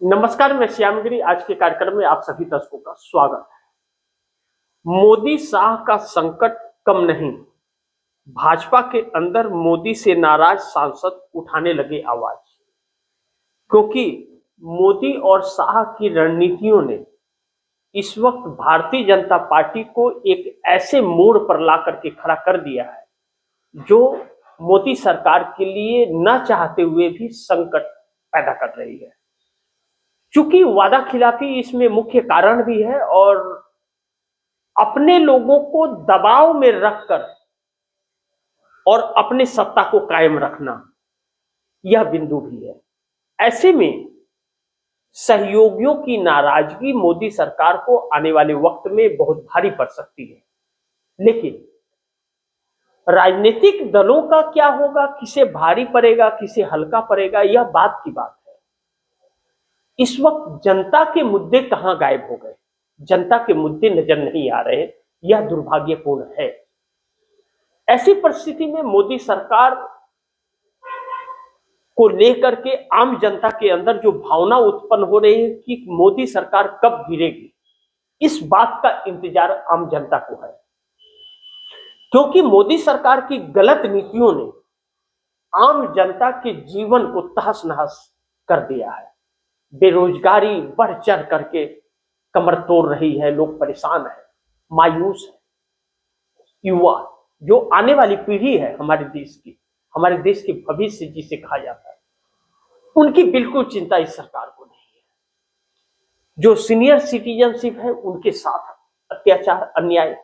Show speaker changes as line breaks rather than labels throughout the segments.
नमस्कार, मैं श्यामगिरी। आज के कार्यक्रम में आप सभी दर्शकों का स्वागत है। मोदी शाह का संकट कम नहीं। भाजपा के अंदर मोदी से नाराज सांसद उठाने लगे आवाज, क्योंकि मोदी और शाह की रणनीतियों ने इस वक्त भारतीय जनता पार्टी को एक ऐसे मोड़ पर ला करके खड़ा कर दिया है जो मोदी सरकार के लिए न चाहते हुए भी संकट पैदा कर रही है। चूंकि वादा खिलाफी इसमें मुख्य कारण भी है और अपने लोगों को दबाव में रखकर और अपने सत्ता को कायम रखना, यह बिंदु भी है। ऐसे में सहयोगियों की नाराजगी मोदी सरकार को आने वाले वक्त में बहुत भारी पड़ सकती है। लेकिन राजनीतिक दलों का क्या होगा, किसे भारी पड़ेगा किसे हल्का पड़ेगा, यह बात की बात है। इस वक्त जनता के मुद्दे कहां गायब हो गए, जनता के मुद्दे नजर नहीं आ रहे, यह दुर्भाग्यपूर्ण है। ऐसी परिस्थिति में मोदी सरकार को लेकर के आम जनता के अंदर जो भावना उत्पन्न हो रही है कि मोदी सरकार कब गिरेगी, इस बात का इंतजार आम जनता को है। क्योंकि मोदी सरकार की गलत नीतियों ने आम जनता के जीवन को तहस नहस कर दिया है। बेरोजगारी बढ़ चढ़ करके कमर तोड़ रही है, लोग परेशान है, मायूस है। युवा जो आने वाली पीढ़ी है हमारे देश की, हमारे देश के भविष्य जिसे कहा जाता है, उनकी बिल्कुल चिंता इस सरकार को नहीं है। जो सीनियर सिटीजनशिप है उनके साथ अत्याचार, अन्याय,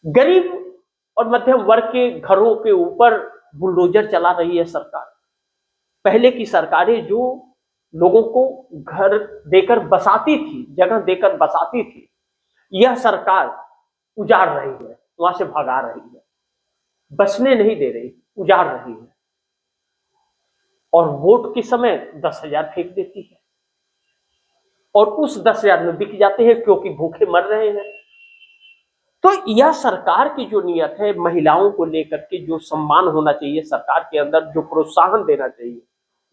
गरीब और मध्यम वर्ग के घरों के ऊपर बुलडोजर चला रही है सरकार। पहले की सरकारें जो लोगों को घर देकर बसाती थी, जगह देकर बसाती थी, यह सरकार उजाड़ रही है, वहां से भगा रही है, बसने नहीं दे रही, उजाड़ रही है। और वोट के समय 10,000 फेंक देती है और उस 10,000 में बिक जाते हैं क्योंकि भूखे मर रहे हैं। तो यह सरकार की जो नियत है, महिलाओं को लेकर के जो सम्मान होना चाहिए सरकार के अंदर, जो प्रोत्साहन देना चाहिए,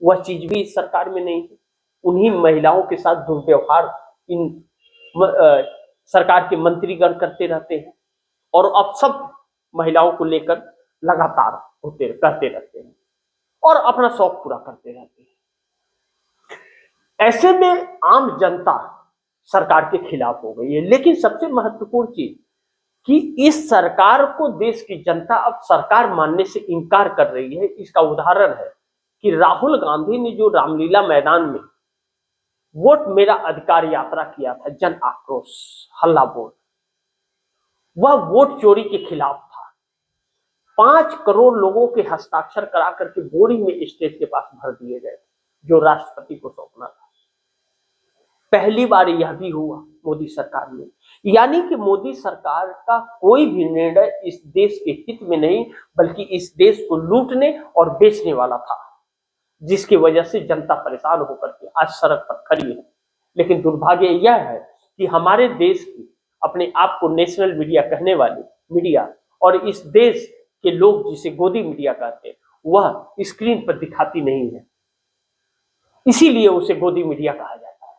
वह चीज भी इस सरकार में नहीं है। उन्हीं महिलाओं के साथ दुर्व्यवहार इन सरकार के मंत्रीगण करते रहते हैं और अब सब महिलाओं को लेकर लगातार करते रहते हैं और अपना शौक पूरा करते रहते हैं। ऐसे में आम जनता सरकार के खिलाफ हो गई है। लेकिन सबसे महत्वपूर्ण चीज कि इस सरकार को देश की जनता अब सरकार मानने से इनकार कर रही है। इसका उदाहरण है कि राहुल गांधी ने जो रामलीला मैदान में वोट मेरा अधिकार यात्रा किया था, जन आक्रोश, हल्ला बोल, वह वोट चोरी के खिलाफ था। 5 करोड़ लोगों के हस्ताक्षर करा करके बोरी में स्टेज के पास भर दिए गए, जो राष्ट्रपति को सौंपना था। पहली बार यह भी हुआ मोदी सरकार में। यानी कि मोदी सरकार का कोई भी निर्णय इस देश के हित में नहीं, बल्कि इस देश को लूटने और बेचने वाला था, जिसकी वजह से जनता परेशान होकर के आज सड़क पर खड़ी है। लेकिन दुर्भाग्य यह है कि हमारे देश की अपने आप को नेशनल मीडिया कहने वाली मीडिया और इस देश के लोग जिसे गोदी मीडिया कहते हैं, वह स्क्रीन पर दिखाती नहीं है, इसीलिए उसे गोदी मीडिया कहा जाता है।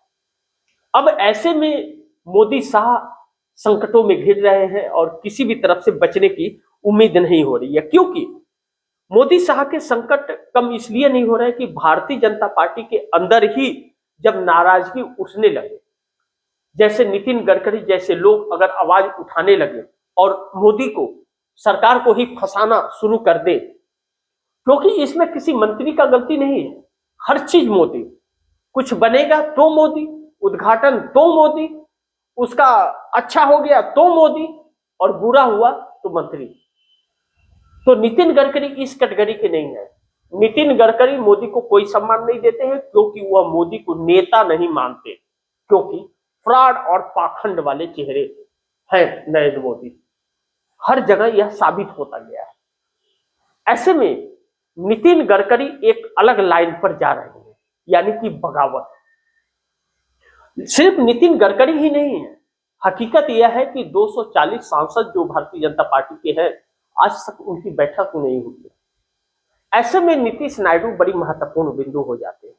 अब ऐसे में मोदी शाह संकटों में घिर रहे हैं और किसी भी तरफ से बचने की उम्मीद नहीं हो रही है। क्योंकि मोदी शाह के संकट कम इसलिए नहीं हो रहे कि भारतीय जनता पार्टी के अंदर ही जब नाराजगी उठने लगे, जैसे नितिन गडकरी जैसे लोग अगर आवाज उठाने लगे और मोदी को, सरकार को ही फंसाना शुरू कर दे, क्योंकि इसमें किसी मंत्री का गलती नहीं है, हर चीज मोदी, कुछ बनेगा तो मोदी, उद्घाटन तो मोदी, उसका अच्छा हो गया तो मोदी और बुरा हुआ तो मंत्री। तो नितिन गडकरी इस कैटेगरी के नहीं है। नितिन गडकरी मोदी को कोई सम्मान नहीं देते हैं क्योंकि वह मोदी को नेता नहीं मानते, क्योंकि फ्रॉड और पाखंड वाले चेहरे हैं नरेंद्र मोदी। हर जगह यह साबित होता गया है। ऐसे में नितिन गडकरी एक अलग लाइन पर जा रहे हैं, यानी कि बगावत। सिर्फ नितिन गडकरी ही नहीं है, हकीकत यह है कि 240 सांसद जो भारतीय जनता पार्टी के हैं, आज तक उनकी बैठक नहीं हुई है। ऐसे में नीतीश नायडू बड़ी महत्वपूर्ण बिंदु हो जाते हैं।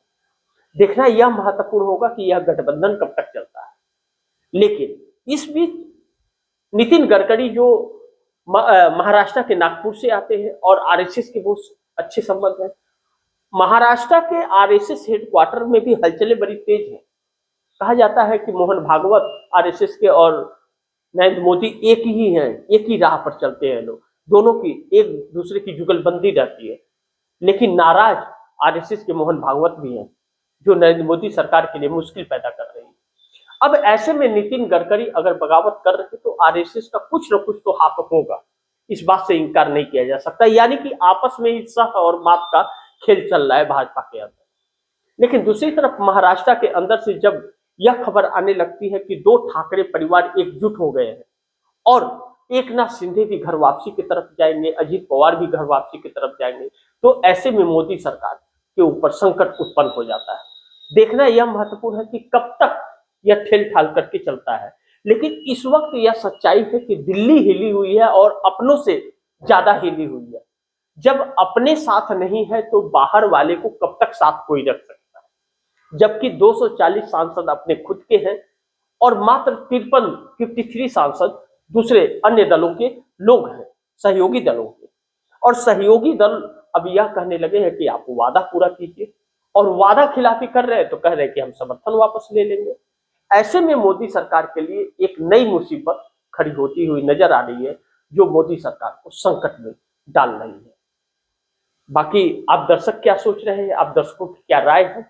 देखना यह महत्वपूर्ण होगा कि यह गठबंधन कब तक चलता है। लेकिन इस बीच नितिन गडकरी जो महाराष्ट्र के नागपुर से आते हैं और आरएसएस के बहुत अच्छे संबंध हैं, महाराष्ट्र के आरएसएस हेडक्वार्टर में भी हलचलें बड़ी तेज हैं। कहा जाता है कि मोहन भागवत आरएसएस के और नरेंद्र मोदी एक ही हैं, एक ही राह पर चलते हैं लोग, दोनों की एक दूसरे की जुगलबंदी रहती है। लेकिन नाराज आरएसएस के मोहन भागवत भी हैं, जो नरेंद्र मोदी सरकार के लिए मुश्किल पैदा कर रही है। अब ऐसे में नितिन गडकरी अगर बगावत कर रहे तो आरएसएस का कुछ न कुछ तो हाथ होगा, इस बात से इनकार नहीं किया जा सकता। यानी कि आपस में ही सह और मात का खेल चल रहा है भाजपा के अंदर। लेकिन दूसरी तरफ महाराष्ट्र के अंदर से जब यह खबर आने लगती है कि दो ठाकरे परिवार एकजुट हो गए हैं और एकनाथ शिंदे भी घर वापसी की तरफ जाएंगे, अजीत पवार भी घर वापसी की तरफ जाएंगे, तो ऐसे में मोदी सरकार के ऊपर संकट उत्पन्न हो जाता है। देखना यह महत्वपूर्ण है कि कब तक यह ठेल ठाल करके चलता है। लेकिन इस वक्त यह सच्चाई है कि दिल्ली हिली हुई है और अपनों से ज्यादा हिली हुई है। जब अपने साथ नहीं है तो बाहर वाले को कब तक साथ कोई रख सकता है। जबकि 240 सांसद अपने खुद के हैं और मात्र 53 सांसद दूसरे अन्य दलों के लोग हैं, सहयोगी दलों के। और सहयोगी दल अब यह कहने लगे हैं कि आप वादा पूरा कीजिए, और वादा खिलाफी कर रहे हैं तो कह रहे हैं कि हम समर्थन वापस ले लेंगे। ऐसे में मोदी सरकार के लिए एक नई मुसीबत खड़ी होती हुई नजर आ रही है, जो मोदी सरकार को संकट में डाल रही है। बाकी आप दर्शक क्या सोच रहे हैं, आप दर्शकों की क्या राय है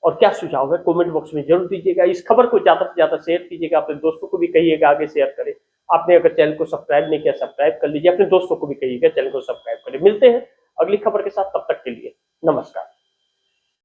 और क्या सुझाव है, कमेंट बॉक्स में जरूर दीजिएगा। इस खबर को ज्यादा से ज्यादा शेयर कीजिएगा, अपने दोस्तों को भी कहिएगा आगे शेयर करें। आपने अगर चैनल को सब्सक्राइब नहीं किया, सब्सक्राइब कर लीजिए, अपने दोस्तों को भी कहिएगा चैनल को सब्सक्राइब करें। मिलते हैं अगली खबर के साथ, तब तक के लिए नमस्कार।